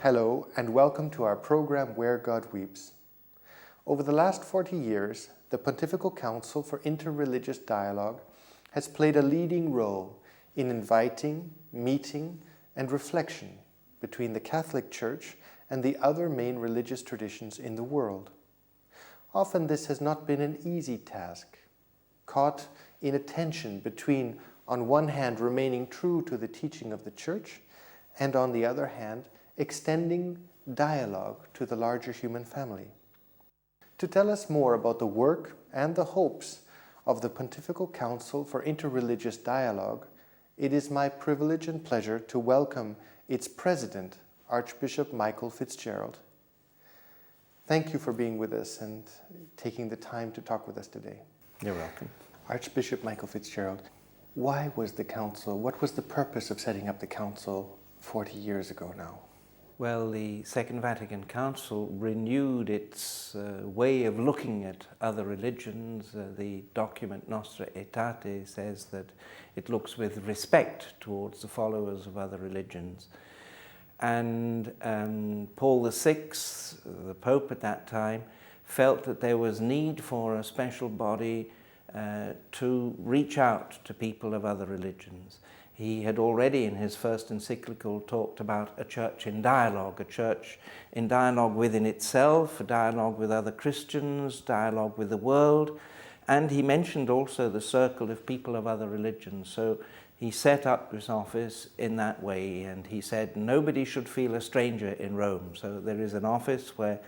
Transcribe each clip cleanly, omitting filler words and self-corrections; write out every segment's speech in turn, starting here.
Hello and welcome to our program Where God Weeps. Over the last 40 years, the Pontifical Council for Interreligious Dialogue has played a leading role in inviting, meeting and reflection between the Catholic Church and the other main religious traditions in the world. Often this has not been an easy task, caught in a tension between, on one hand, remaining true to the teaching of the Church, and on the other hand, extending dialogue to the larger human family. To tell us more about the work and the hopes of the Pontifical Council for Interreligious Dialogue, it is my privilege and pleasure to welcome its president, Archbishop Michael Fitzgerald. Thank you for being with us and taking the time to talk with us today. You're welcome. Archbishop Michael Fitzgerald, why was the council, what was the purpose of setting up the council 40 years ago now? Well, the Second Vatican Council renewed its way of looking at other religions. The document Nostra Aetate says that it looks with respect towards the followers of other religions. And Paul VI, the Pope at that time, felt that there was need for a special body to reach out to people of other religions. He had already in his first encyclical talked about a church in dialogue within itself, a dialogue with other Christians, dialogue with the world, and he mentioned also the circle of people of other religions. So he set up his office in that way, and he said nobody should feel a stranger in Rome. So there is an office where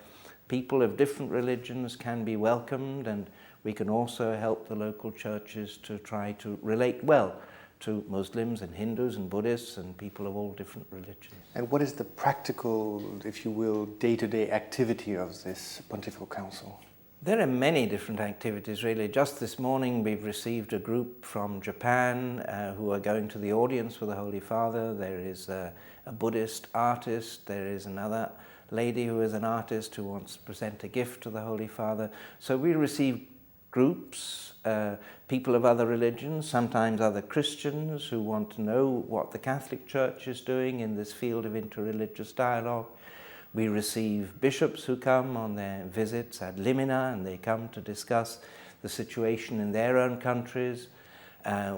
people of different religions can be welcomed, and we can also help the local churches to try to relate well to Muslims and Hindus and Buddhists and people of all different religions. And what is the practical, if you will, day-to-day activity of this Pontifical Council? There are many different activities, really. Just this morning we've received a group from Japan who are going to the audience with the Holy Father. There is a Buddhist artist. There is another lady who is an artist who wants to present a gift to the Holy Father. So we receive groups, people of other religions, sometimes other Christians who want to know what the Catholic Church is doing in this field of interreligious dialogue. We receive bishops who come on their visits ad limina, and they come to discuss the situation in their own countries.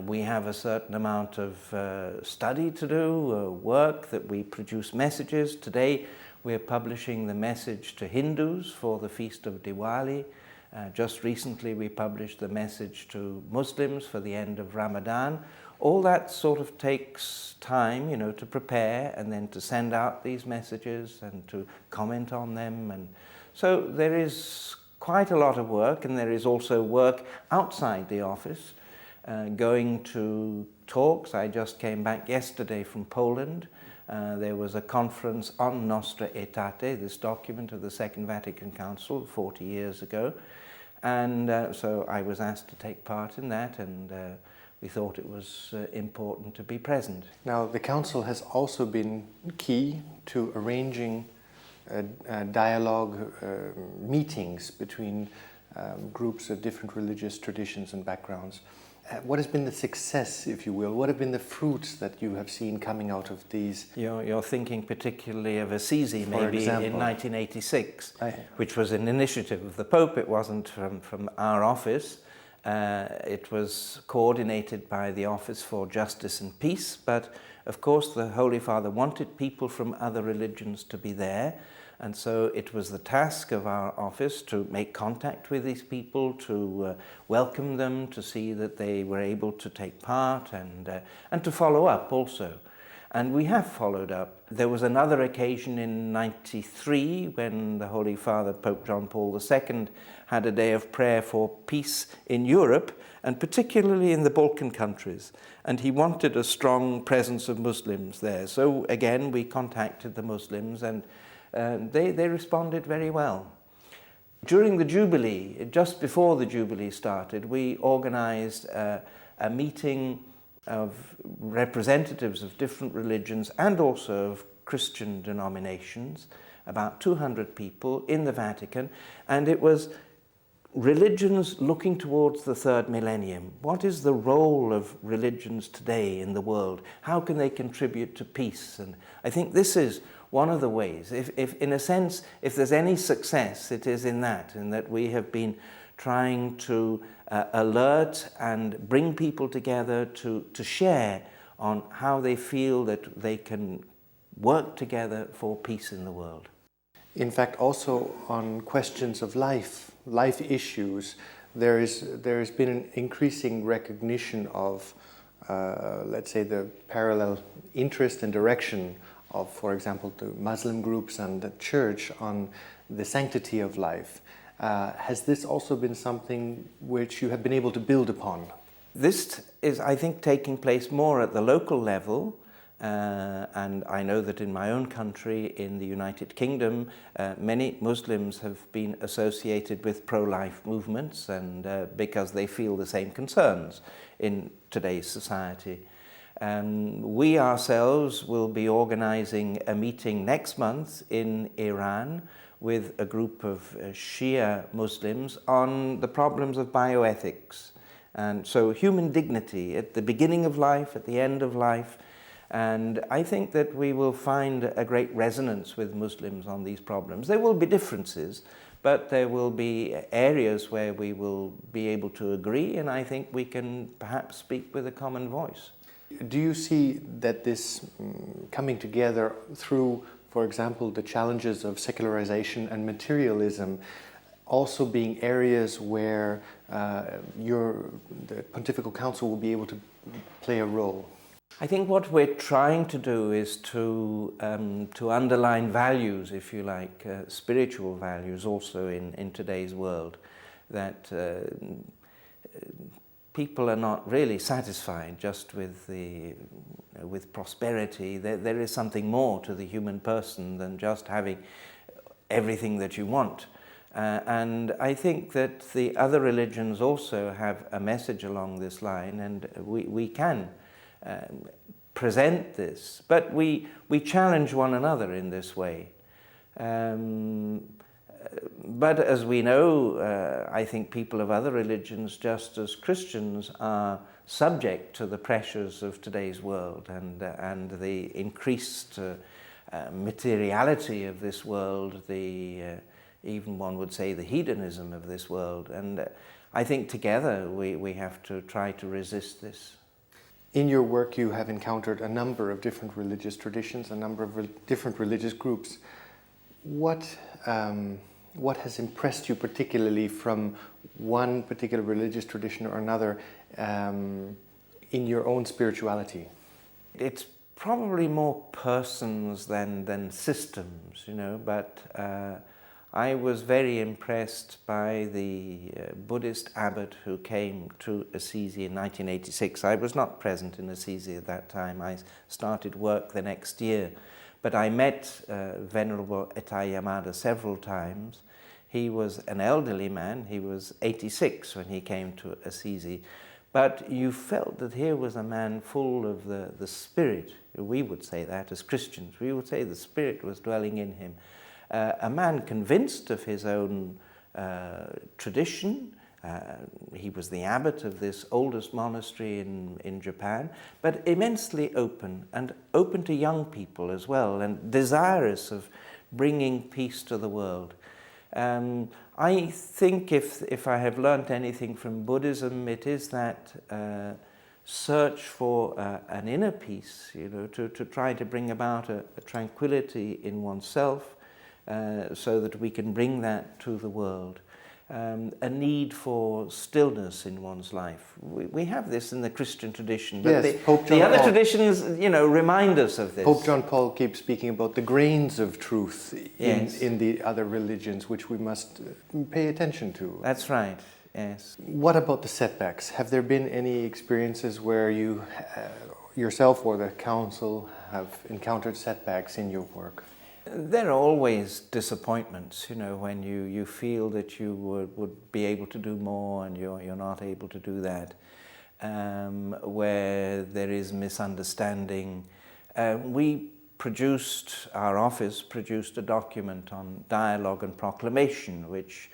We have a certain amount of study to do, work that we produce messages. Today we're publishing the message to Hindus for the feast of Diwali. Just recently we published the message to Muslims for the end of Ramadan. All that sort of takes time, to prepare and then to send out these messages and to comment on them. And so there is quite a lot of work, and there is also work outside the office, going to talks. I just came back yesterday from Poland. There was a conference on Nostra Aetate, this document of the Second Vatican Council 40 years ago. And so I was asked to take part in that, and we thought it was important to be present. Now, the Council has also been key to arranging dialogue meetings between groups of different religious traditions and backgrounds. What has been the success, if you will? What have been the fruits that you have seen coming out of these? You're thinking particularly of Assisi, maybe in 1986, which was an initiative of the Pope. It wasn't from our office. It was coordinated by the Office for Justice and Peace, but of course the Holy Father wanted people from other religions to be there, and so it was the task of our office to make contact with these people, to welcome them, to see that they were able to take part, and to follow up also. And we have followed up. There was another occasion in '93 when the Holy Father, Pope John Paul II, had a day of prayer for peace in Europe, and particularly in the Balkan countries. And he wanted a strong presence of Muslims there. So again, we contacted the Muslims, and they responded very well. During the Jubilee, just before the Jubilee started, we organized a meeting of representatives of different religions and also of Christian denominations, about 200 people in the Vatican, and it was religions looking towards the third millennium. What is the role of religions today in the world? How can they contribute to peace? And I think this is one of the ways. If in a sense, if there's any success, it is in that we have been trying to alert and bring people together to share on how they feel that they can work together for peace in the world. In fact, also on questions of life issues, there has been an increasing recognition of, let's say, the parallel interest and direction of, for example, the Muslim groups and the Church on the sanctity of life. Has this also been something which you have been able to build upon? This is, I think, taking place more at the local level. And I know that in my own country, in the United Kingdom, many Muslims have been associated with pro-life movements, and because they feel the same concerns in today's society. We ourselves will be organizing a meeting next month in Iran with a group of Shia Muslims on the problems of bioethics. And so human dignity at the beginning of life, at the end of life. And I think that we will find a great resonance with Muslims on these problems. There will be differences, but there will be areas where we will be able to agree, and I think we can perhaps speak with a common voice. Do you see that this coming together through, for example, the challenges of secularization and materialism also being areas where the Pontifical Council will be able to play a role? I think what we're trying to do is to underline values, if you like, spiritual values also in today's world, that people are not really satisfied just with prosperity. There is something more to the human person than just having everything that you want. And I think that the other religions also have a message along this line, and we can present this, but we challenge one another in this way. But as we know, I think people of other religions, just as Christians, are subject to the pressures of today's world and the increased materiality of this world, even one would say the hedonism of this world. And I think together we have to try to resist this. In your work, you have encountered a number of different religious traditions, a number of different religious groups. What has impressed you particularly from one particular religious tradition or another in your own spirituality? It's probably more persons than systems, but I was very impressed by the Buddhist abbot who came to Assisi in 1986. I was not present in Assisi at that time. I started work the next year. But I met Venerable Etai Yamada several times. He was an elderly man. He was 86 when he came to Assisi. But you felt that here was a man full of the spirit. We would say that as Christians. We would say the spirit was dwelling in him. A man convinced of his own tradition. He was the abbot of this oldest monastery in Japan, but immensely open, and open to young people as well, and desirous of bringing peace to the world. I think if I have learnt anything from Buddhism, it is that search for an inner peace, to try to bring about a tranquility in oneself, so that we can bring that to the world. A need for stillness in one's life. We have this in the Christian tradition, but yes, the other traditions, remind us of this. Pope John Paul keeps speaking about the grains of truth yes. in the other religions, which we must pay attention to. That's right, yes. What about the setbacks? Have there been any experiences where you yourself or the Council have encountered setbacks in your work? There are always disappointments, when you feel that you would be able to do more and you're not able to do that, where there is misunderstanding. Our office produced a document on dialogue and proclamation, which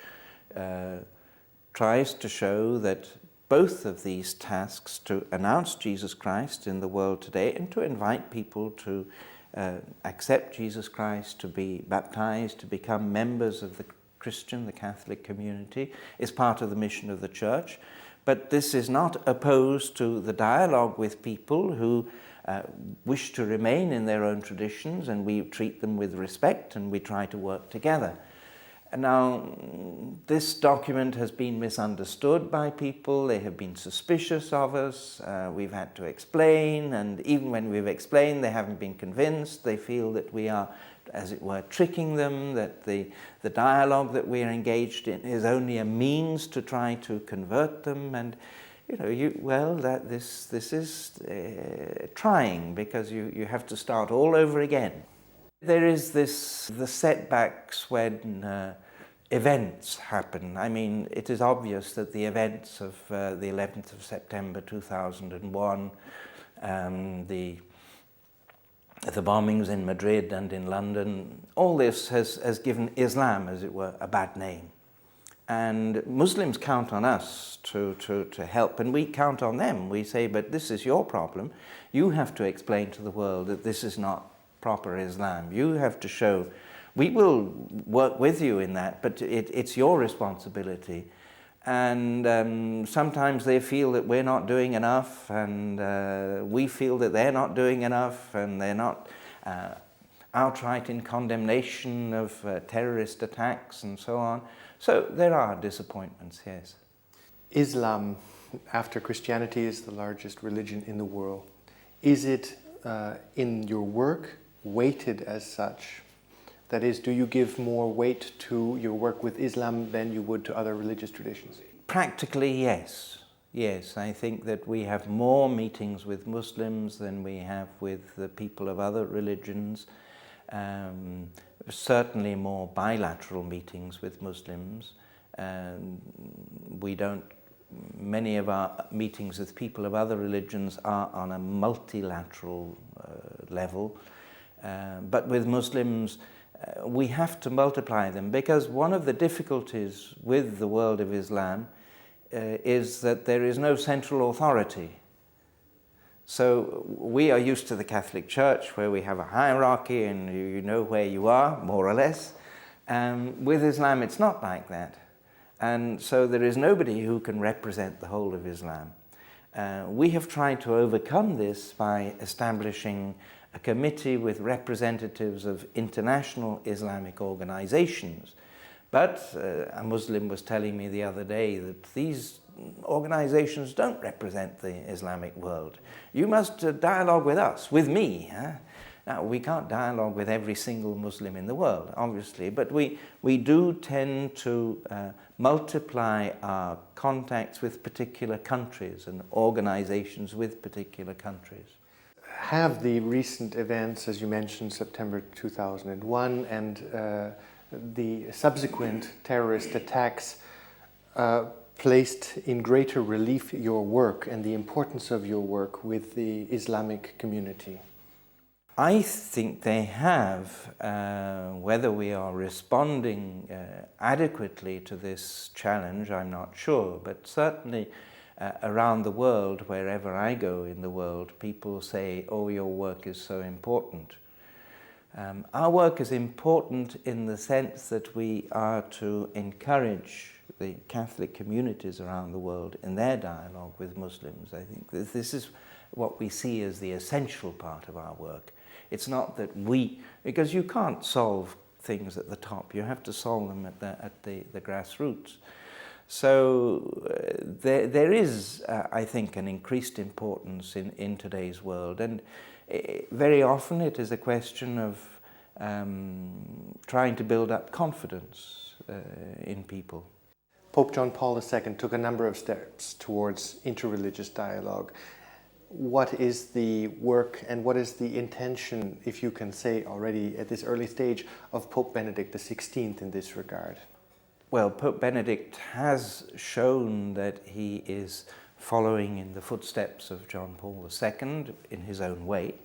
tries to show that both of these tasks, to announce Jesus Christ in the world today and to invite people to accept Jesus Christ, to be baptized, to become members of the Christian, the Catholic community, is part of the mission of the Church. But this is not opposed to the dialogue with people who wish to remain in their own traditions, and we treat them with respect and we try to work together. Now, this document has been misunderstood by people. They have been suspicious of us. We've had to explain, and even when we've explained, they haven't been convinced. They feel that we are, as it were, tricking them, that the dialogue that we are engaged in is only a means to try to convert them. And this is trying, because you have to start all over again. There is the setbacks when events happen. I mean, it is obvious that the events of the 11th of September 2001, the bombings in Madrid and in London, all this has given Islam, as it were, a bad name. And Muslims count on us to help, and we count on them. We say, but this is your problem. You have to explain to the world that this is not proper Islam. You have to show. We will work with you in that, but it's your responsibility. And sometimes they feel that we're not doing enough, and we feel that they're not doing enough, and they're not outright in condemnation of terrorist attacks and so on. So there are disappointments, yes. Islam, after Christianity, is the largest religion in the world. Is it in your work weighted as such? That is, do you give more weight to your work with Islam than you would to other religious traditions? Practically, yes. Yes, I think that we have more meetings with Muslims than we have with the people of other religions. Certainly more bilateral meetings with Muslims. Many of our meetings with people of other religions are on a multilateral level. But with Muslims, we have to multiply them, because one of the difficulties with the world of Islam is that there is no central authority. So we are used to the Catholic Church, where we have a hierarchy and you know where you are, more or less. With Islam, it's not like that. And so there is nobody who can represent the whole of Islam. We have tried to overcome this by establishing a committee with representatives of international Islamic organizations. But a Muslim was telling me the other day that these organizations don't represent the Islamic world. You must dialogue with us, with me. Huh? Now, we can't dialogue with every single Muslim in the world, obviously, but we do tend to multiply our contacts with particular countries and organizations with particular countries. Have the recent events, as you mentioned, September 2001, and the subsequent terrorist attacks placed in greater relief your work and the importance of your work with the Islamic community? I think they have. Whether we are responding adequately to this challenge, I'm not sure, but certainly around the world, wherever I go in the world, people say, oh, your work is so important. Our work is important in the sense that we are to encourage the Catholic communities around the world in their dialogue with Muslims. I think this is what we see as the essential part of our work. It's not that because you can't solve things at the top, you have to solve them at the grassroots. So there is, I think, an increased importance in today's world, and very often it is a question of trying to build up confidence in people. Pope John Paul II took a number of steps towards interreligious dialogue. What is the work and what is the intention, if you can say already at this early stage, of Pope Benedict XVI in this regard? Well, Pope Benedict has shown that he is following in the footsteps of John Paul II in his own way.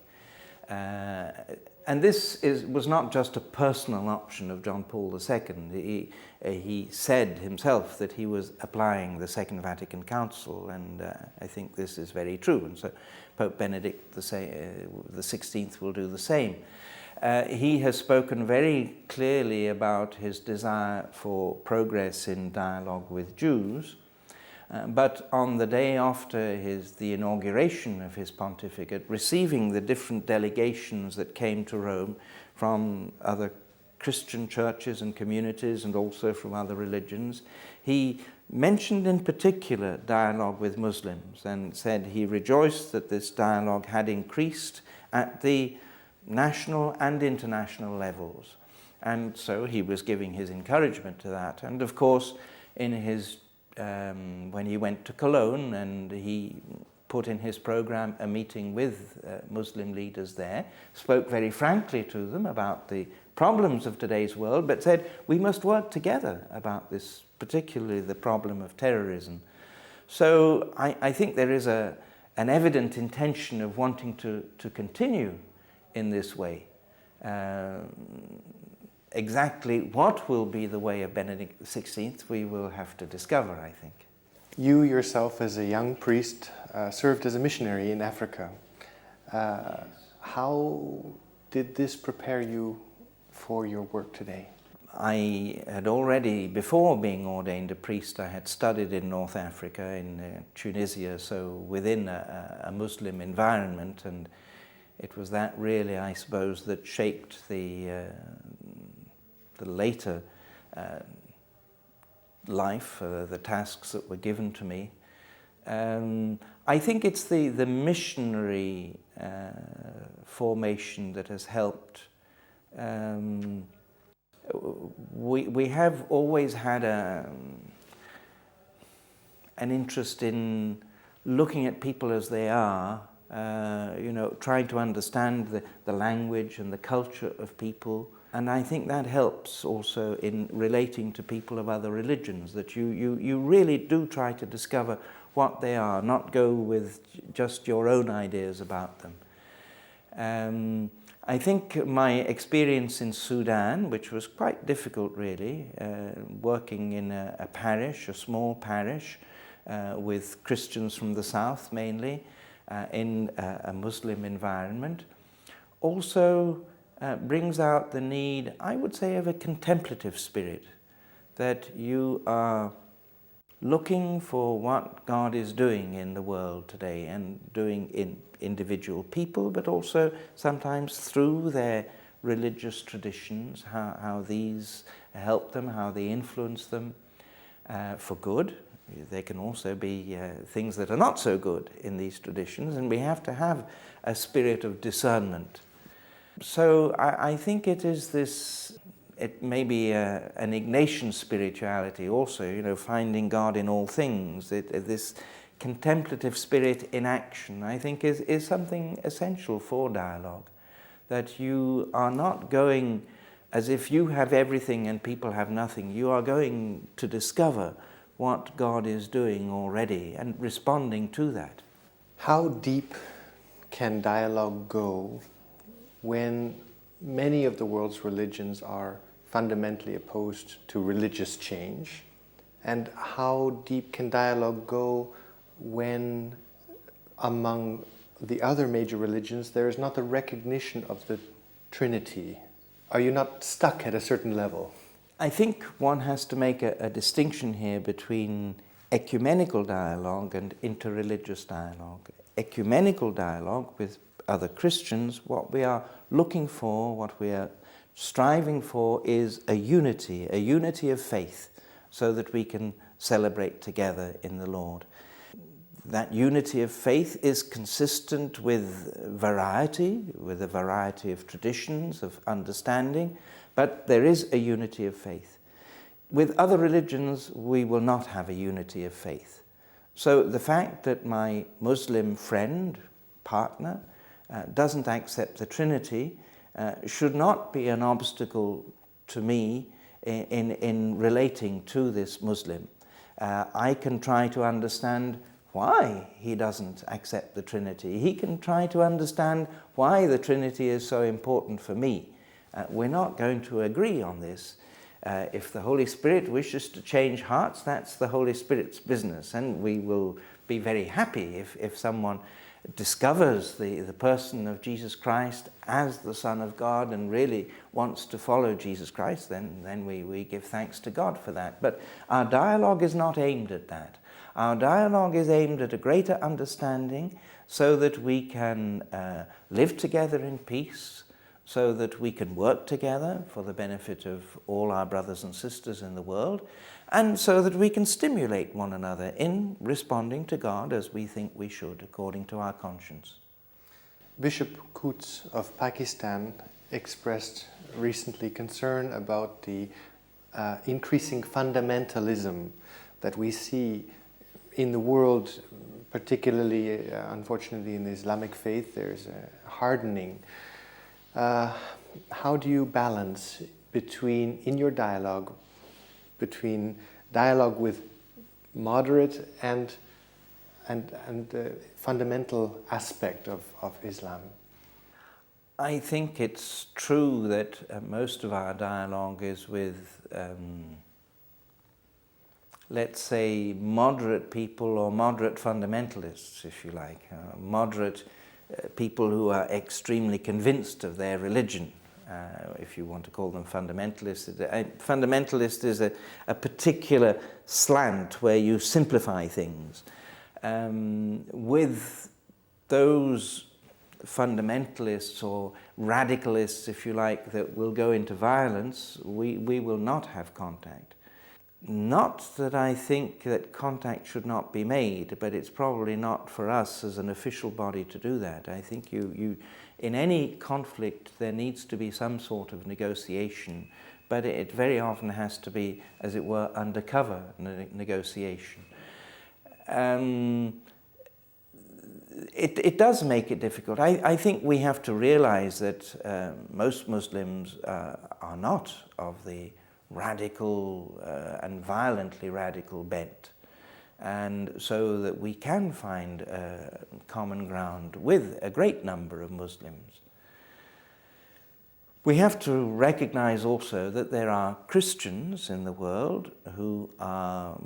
And this was not just a personal option of John Paul II. He said himself that he was applying the Second Vatican Council, and I think this is very true. And so Pope Benedict XVI will do the same. He has spoken very clearly about his desire for progress in dialogue with Jews. But on the day after the inauguration of his pontificate, receiving the different delegations that came to Rome from other Christian churches and communities and also from other religions, he mentioned in particular dialogue with Muslims and said he rejoiced that this dialogue had increased at the national and international levels. And so he was giving his encouragement to that. And of course, in his when he went to Cologne and he put in his program a meeting with Muslim leaders there, spoke very frankly to them about the problems of today's world, but said we must work together about this, particularly the problem of terrorism. So I think there is an evident intention of wanting to continue in this way. Exactly what will be the way of Benedict XVI, we will have to discover, I think. You yourself, as a young priest, served as a missionary in Africa. How did this prepare you for your work today? I had already, before being ordained a priest, I had studied in North Africa, in Tunisia, so within a Muslim environment, and it was that really, I suppose, that shaped the later life, the tasks that were given to me. I think it's the missionary formation that has helped. We have always had an interest in looking at people as they are, trying to understand the language and the culture of people. And I think that helps also in relating to people of other religions, that you really do try to discover what they are, not go with just your own ideas about them. I think my experience in Sudan, which was quite difficult really, working in a parish, a small parish, with Christians from the south mainly, in a Muslim environment, also brings out the need, I would say, of a contemplative spirit, that you are looking for what God is doing in the world today and doing in individual people, but also sometimes through their religious traditions, how these help them, how they influence them for good. There can also be things that are not so good in these traditions, and we have to have a spirit of discernment. So I think it is this, it may be an Ignatian spirituality also, finding God in all things. This contemplative spirit in action, I think, is something essential for dialogue. That you are not going as if you have everything and people have nothing. You are going to discover what God is doing already and responding to that. How deep can dialogue go when many of the world's religions are fundamentally opposed to religious change? And how deep can dialogue go when among the other major religions there is not the recognition of the Trinity? Are you not stuck at a certain level? I think one has to make a distinction here between ecumenical dialogue and interreligious dialogue. Ecumenical dialogue with other Christians, what we are looking for, what we are striving for is a unity of faith, so that we can celebrate together in the Lord. That unity of faith is consistent with a variety of traditions, of understanding, but there is a unity of faith. With other religions, we will not have a unity of faith. So the fact that my Muslim friend, partner, doesn't accept the Trinity should not be an obstacle to me in relating to this Muslim. I can try to understand why he doesn't accept the Trinity. He can try to understand why the Trinity is so important for me. We're not going to agree on this. If the Holy Spirit wishes to change hearts, that's the Holy Spirit's business, and we will be very happy if someone discovers the person of Jesus Christ as the Son of God and really wants to follow Jesus Christ, then we give thanks to God for that. But our dialogue is not aimed at that. Our dialogue is aimed at a greater understanding so that we can live together in peace, so that we can work together for the benefit of all our brothers and sisters in the world, and so that we can stimulate one another in responding to God as we think we should, according to our conscience. Bishop Coutts of Pakistan expressed recently concern about the increasing fundamentalism that we see in the world, particularly, unfortunately, in the Islamic faith. There's a hardening. How do you balance in your dialogue, between dialogue with moderate and fundamental aspect of Islam? I think it's true that most of our dialogue is with, let's say, moderate people or moderate fundamentalists, if you like, moderate people who are extremely convinced of their religion, if you want to call them fundamentalists. Fundamentalist is a particular slant where you simplify things. With those fundamentalists or radicalists, if you like, that will go into violence, we will not have contact. Not that I think that contact should not be made, but it's probably not for us as an official body to do that. I think in any conflict there needs to be some sort of negotiation, but it very often has to be, as it were, undercover negotiation. It does make it difficult. I think we have to realize that most Muslims are not of the radical and violently radical bent, and so that we can find common ground with a great number of Muslims. We have to recognize also that there are Christians in the world who are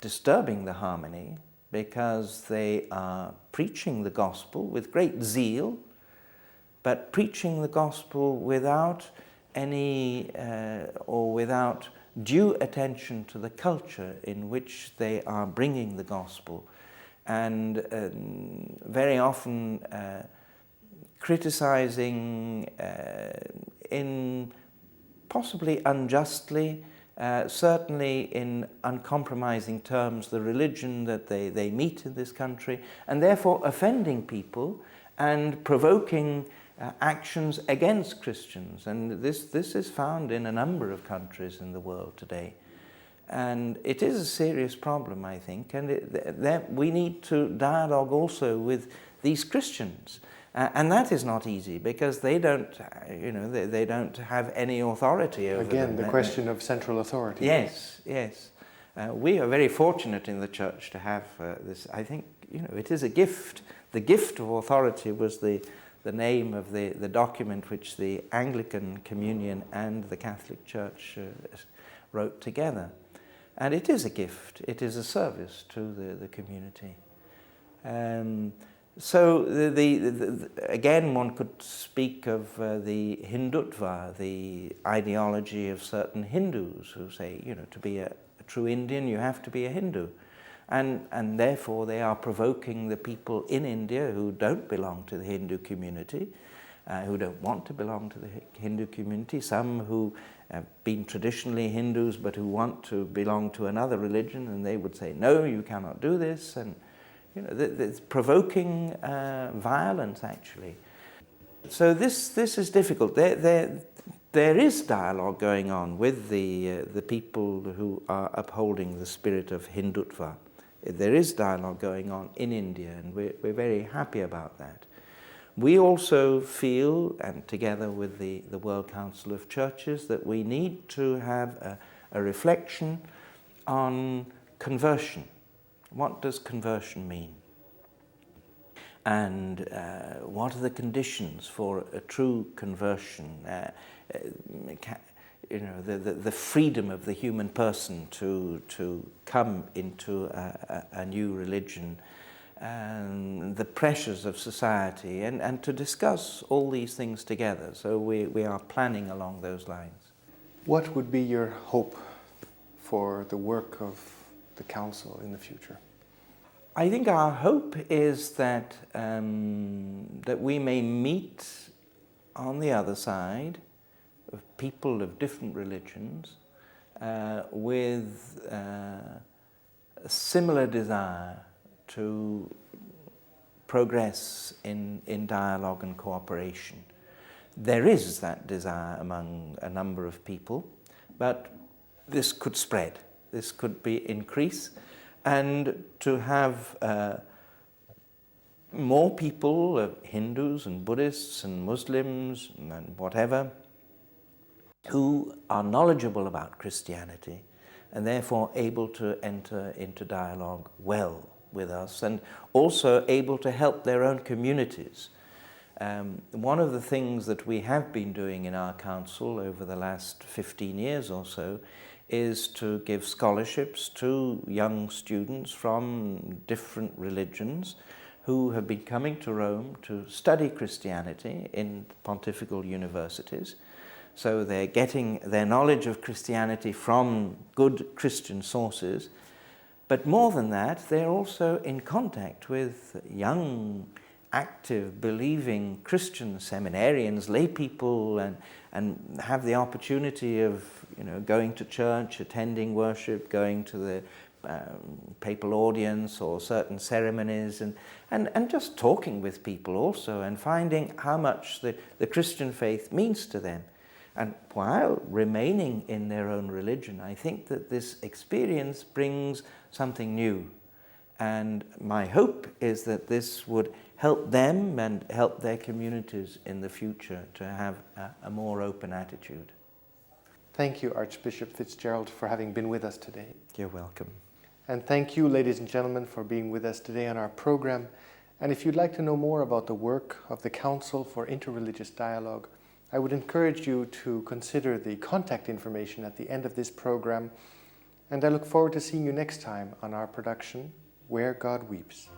disturbing the harmony because they are preaching the gospel with great zeal, but preaching the gospel without any or without due attention to the culture in which they are bringing the gospel, and very often criticizing in possibly unjustly, certainly in uncompromising terms, the religion that they meet in this country, and therefore offending people and provoking actions against Christians. And this is found in a number of countries in the world today. And it is a serious problem, I think, and we need to dialogue also with these Christians. And that is not easy because they don't, they don't have any authority over them. Again, the question of central authority. Yes, yes. We are very fortunate in the Church to have this. I think, it is a gift. The gift of authority was the name of the document which the Anglican Communion and the Catholic Church wrote together. And it is a gift. It is a service to the community. So again, one could speak of the Hindutva, the ideology of certain Hindus who say, to be a true Indian, you have to be a Hindu. And therefore they are provoking the people in India who don't belong to the Hindu community, who don't want to belong to the Hindu community, some who have been traditionally Hindus but who want to belong to another religion, and they would say, no, you cannot do this, and it's provoking violence, actually. So this is difficult. There is dialogue going on with the people who are upholding the spirit of Hindutva. There is dialogue going on in India, and we're very happy about that. We also feel, and together with the World Council of Churches, that we need to have a reflection on conversion. What does conversion mean? And what are the conditions for a true conversion? The freedom of the human person to come into a new religion, and the pressures of society, and to discuss all these things together. So we are planning along those lines. What would be your hope for the work of the Council in the future? I think our hope is that that we may meet on the other side of people of different religions with a similar desire to progress in dialogue and cooperation. There is that desire among a number of people, but this could spread, this could be increase, and to have more people, Hindus and Buddhists and Muslims and whatever, who are knowledgeable about Christianity and therefore able to enter into dialogue well with us, and also able to help their own communities. One of the things that we have been doing in our council over the last 15 years or so is to give scholarships to young students from different religions who have been coming to Rome to study Christianity in pontifical universities. So they're getting their knowledge of Christianity from good Christian sources. But more than that, they're also in contact with young, active, believing Christian seminarians, lay people, and have the opportunity of going to church, attending worship, going to the papal audience or certain ceremonies, and just talking with people also, and finding how much the Christian faith means to them. And while remaining in their own religion, I think that this experience brings something new. And my hope is that this would help them and help their communities in the future to have a more open attitude. Thank you, Archbishop Fitzgerald, for having been with us today. You're welcome. And thank you, ladies and gentlemen, for being with us today on our program. And if you'd like to know more about the work of the Council for Interreligious Dialogue, I would encourage you to consider the contact information at the end of this program. And I look forward to seeing you next time on our production, Where God Weeps.